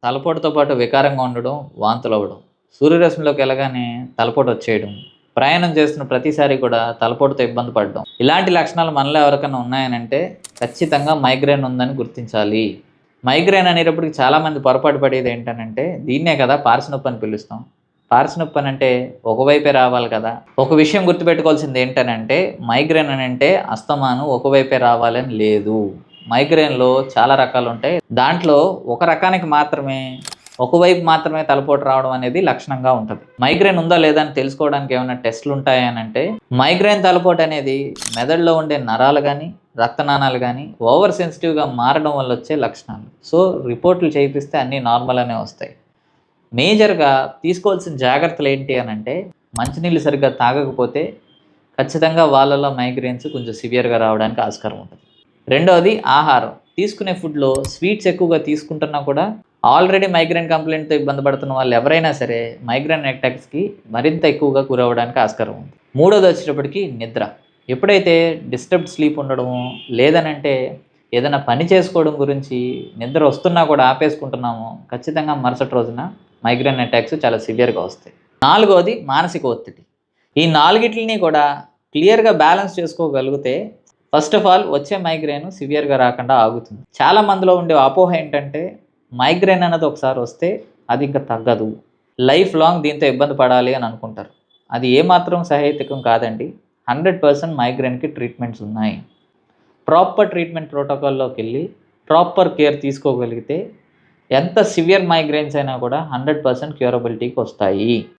తలపోటుతో పాటు వికారంగా ఉండడం, వాంతులవ్వడం, సూర్యరశ్మిలోకి వెళ్ళగానే తలపోటు వచ్చేయడం, ప్రయాణం చేస్తున్న ప్రతిసారి కూడా తలపోటుతో ఇబ్బంది పడడం. ఇలాంటి లక్షణాలు మనలో ఎవరికైనా ఉన్నాయనంటే ఖచ్చితంగా మైగ్రేన్ ఉందని గుర్తించాలి. మైగ్రేన్ అనేటప్పటికి చాలామంది పొరపాటు పడేది ఏంటనంటే దీన్నే కదా పార్శ్వనొప్పి అని పిలుస్తాం. పార్శ్వనొప్పి అనంటే ఒకవైపే రావాలి కదా! ఒక విషయం గుర్తుపెట్టుకోవాల్సింది ఏంటనంటే మైగ్రేన్ అనంటే అస్తమానం ఒకవైపే రావాలని లేదు. మైగ్రేన్‌లో చాలా రకాలుంటాయి. దాంట్లో ఒక రకానికి మాత్రమే ఒకవైపు మాత్రమే తలపోటు రావడం అనేది లక్షణంగా ఉంటది. మైగ్రేన్ ఉందా లేదా అని తెలుసుకోవడానికి ఏమైనా టెస్ట్‌లు ఉంటాయా అనంటే మైగ్రేన్ తలపోటు అనేది మెదడులో ఉండే నరాలు గాని, రక్తనాళాలు గాని ఓవర్ సెన్సిటివ్‌గా మారడం వల్ల వచ్చే లక్షణాలు. సో, రిపోర్ట్‌లు చేయిపిస్తే అన్నీ నార్మల్ అనే వస్తాయి. మేజర్‌గా తీసుకోవాల్సిన జాగ్రత్తలు ఏంటి అనంటే మంచినీళ్ళు సరిగ్గా తాగకపోతే ఖచ్చితంగా వాళ్ళలో మైగ్రేన్స్ కొంచెం సివియర్‌గా రావడానికి ఆస్కారం ఉంటది. రెండోది ఆహారం. తీసుకునే ఫుడ్‌లో స్వీట్స్ ఎక్కువగా తీసుకుంటున్నా కూడా ఆల్రెడీ మైగ్రేన్ కంప్లెయింట్‌తో ఇబ్బంది పడుతున్న వాళ్ళు ఎవరైనా సరే మైగ్రేన్ అటాక్స్‌కి మరింత ఎక్కువగా గురవ్వడానికి ఆస్కారం ఉంది. మూడోది వచ్చేటప్పటికి నిద్ర. ఎప్పుడైతే డిస్టర్బ్డ్ స్లీప్ ఉండడమో లేదనంటే ఏదైనా పని చేసుకోవడం గురించి నిద్ర వస్తున్నా కూడా ఆపేసుకుంటున్నామో ఖచ్చితంగా మరుసటి రోజున మైగ్రేన్ అటాక్స్ చాలా సివియర్‌గా వస్తాయి. నాలుగోది మానసిక ఒత్తిడి. ఈ నాలుగిట్లిని కూడా క్లియర్‌గా బ్యాలెన్స్ చేసుకోగలిగితే ఫస్ట్ ఆఫ్ ఆల్ వచ్చే మైగ్రేన్ సివియర్‌గా రాకుండా ఆగుతుంది. చాలా మందిలో ఉండే అపోహ ఏంటంటే మైగ్రేన్ అన్నది ఒకసారి వస్తే అది ఇంక తగ్గదు. లైఫ్ లాంగ్ దీంతో ఇబ్బంది పడాలి అని అనుకుంటారు. అది ఏమాత్రం సహేతుకం కాదండి. 100% మైగ్రేన్‌కి ట్రీట్మెంట్స్ ఉన్నాయి. ప్రాపర్ ట్రీట్మెంట్ ప్రోటోకాల్‌లోకెళ్ళి ప్రాపర్ కేర్ తీసుకోగలిగితే ఎంత సివియర్ మైగ్రేన్స్ అయినా కూడా 100% క్యూరబిలిటీకి వస్తాయి.